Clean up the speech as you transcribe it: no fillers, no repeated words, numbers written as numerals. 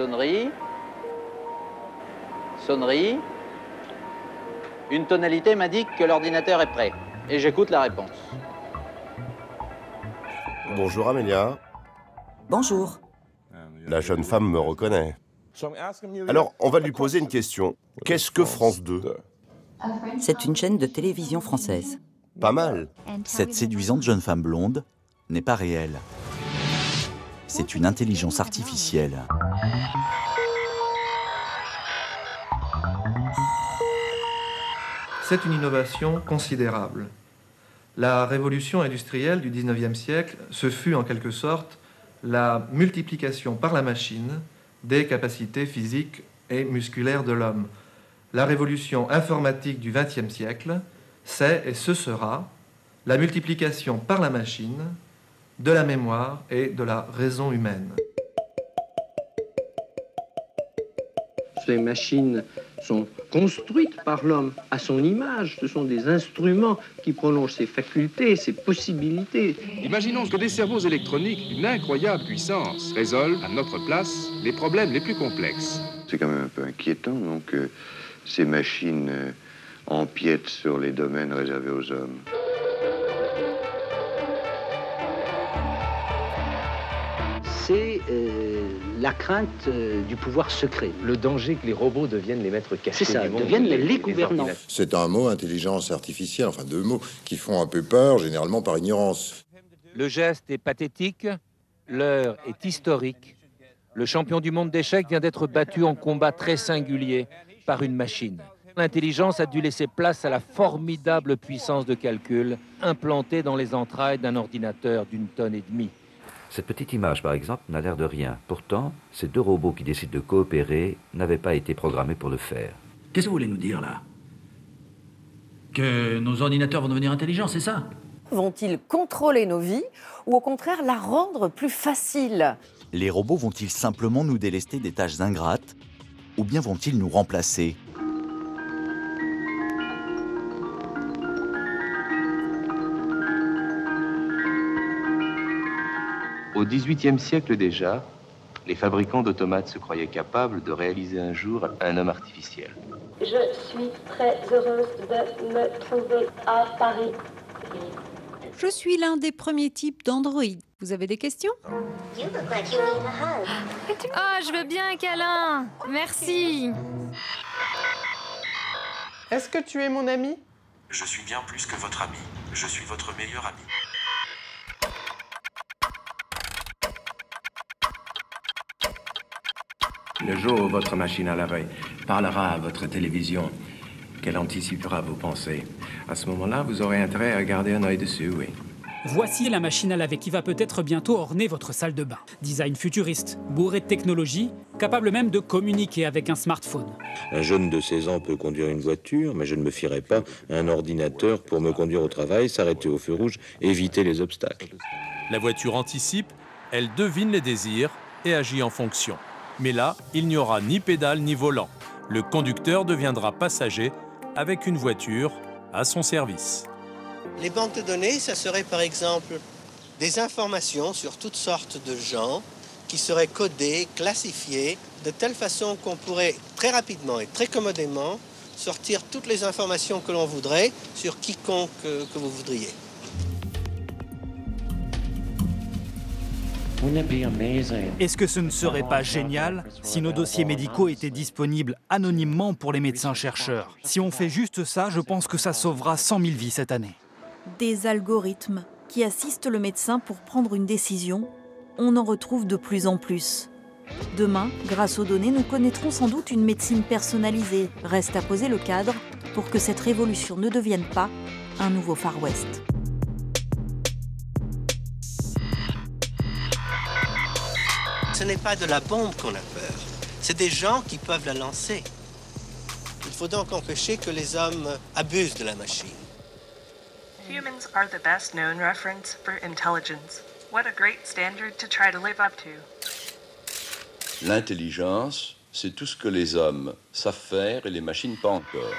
Sonnerie. Sonnerie. Une tonalité m'indique que l'ordinateur est prêt. Et j'écoute la réponse. Bonjour Amélia. Bonjour. La jeune femme me reconnaît. Alors, on va lui poser une question. Qu'est-ce que France 2 ? C'est une chaîne de télévision française. Pas mal. Cette séduisante jeune femme blonde n'est pas réelle. C'est une intelligence artificielle. C'est une innovation considérable. La révolution industrielle du XIXe siècle, ce fut en quelque sorte la multiplication par la machine des capacités physiques et musculaires de l'homme. La révolution informatique du XXe siècle, c'est et ce sera la multiplication par la machine de la mémoire et de la raison humaine. Ces machines sont construites par l'homme à son image. Ce sont des instruments qui prolongent ses facultés, ses possibilités. Imaginons que des cerveaux électroniques d'une incroyable puissance résolvent à notre place les problèmes les plus complexes. C'est quand même un peu inquiétant, donc ces machines empiètent sur les domaines réservés aux hommes. C'est la crainte du pouvoir secret. Le danger que les robots deviennent les maîtres cachés. C'est ça, deviennent les gouvernants. C'est un mot, intelligence artificielle, enfin deux mots, qui font un peu peur, généralement par ignorance. Le geste est pathétique, l'heure est historique. Le champion du monde d'échecs vient d'être battu en combat très singulier par une machine. L'intelligence a dû laisser place à la formidable puissance de calcul implantée dans les entrailles d'un ordinateur d'1,5 tonne. Cette petite image, par exemple, n'a l'air de rien. Pourtant, ces deux robots qui décident de coopérer n'avaient pas été programmés pour le faire. Qu'est-ce que vous voulez nous dire, là? Que nos ordinateurs vont devenir intelligents, c'est ça? Vont-ils contrôler nos vies ou au contraire la rendre plus facile? Les robots vont-ils simplement nous délester des tâches ingrates ou bien vont-ils nous remplacer ? Au XVIIIe siècle déjà, les fabricants d'automates se croyaient capables de réaliser un jour un homme artificiel. Je suis très heureuse de me trouver à Paris. Je suis l'un des premiers types d'Android. Vous avez des questions? Ah, je veux bien un câlin. Merci. Est-ce que tu es mon ami? Je suis bien plus que votre ami. Je suis votre meilleur ami. Le jour où votre machine à laver parlera à votre télévision, qu'elle anticipera vos pensées, à ce moment-là, vous aurez intérêt à garder un œil dessus, oui. Voici la machine à laver qui va peut-être bientôt orner votre salle de bain. Design futuriste, bourré de technologie, capable même de communiquer avec un smartphone. Un jeune de 16 ans peut conduire une voiture, mais je ne me fierai pas à un ordinateur pour me conduire au travail, s'arrêter au feu rouge, éviter les obstacles. La voiture anticipe, elle devine les désirs et agit en fonction. Mais là, il n'y aura ni pédale ni volant. Le conducteur deviendra passager avec une voiture à son service. Les banques de données, ça serait par exemple des informations sur toutes sortes de gens qui seraient codées, classifiées, de telle façon qu'on pourrait très rapidement et très commodément sortir toutes les informations que l'on voudrait sur quiconque que vous voudriez. Est-ce que ce ne serait pas génial si nos dossiers médicaux étaient disponibles anonymement pour les médecins-chercheurs? Si on fait juste ça, je pense que ça sauvera 100 000 vies cette année. Des algorithmes qui assistent le médecin pour prendre une décision, on en retrouve de plus en plus. Demain, grâce aux données, nous connaîtrons sans doute une médecine personnalisée. Reste à poser le cadre pour que cette révolution ne devienne pas un nouveau Far West. Ce n'est pas de la bombe qu'on a peur, c'est des gens qui peuvent la lancer. Il faut donc empêcher que les hommes abusent de la machine. Humans are the best known reference for intelligence. What a great standard to try to live up to. L'intelligence, c'est tout ce que les hommes savent faire et les machines pas encore.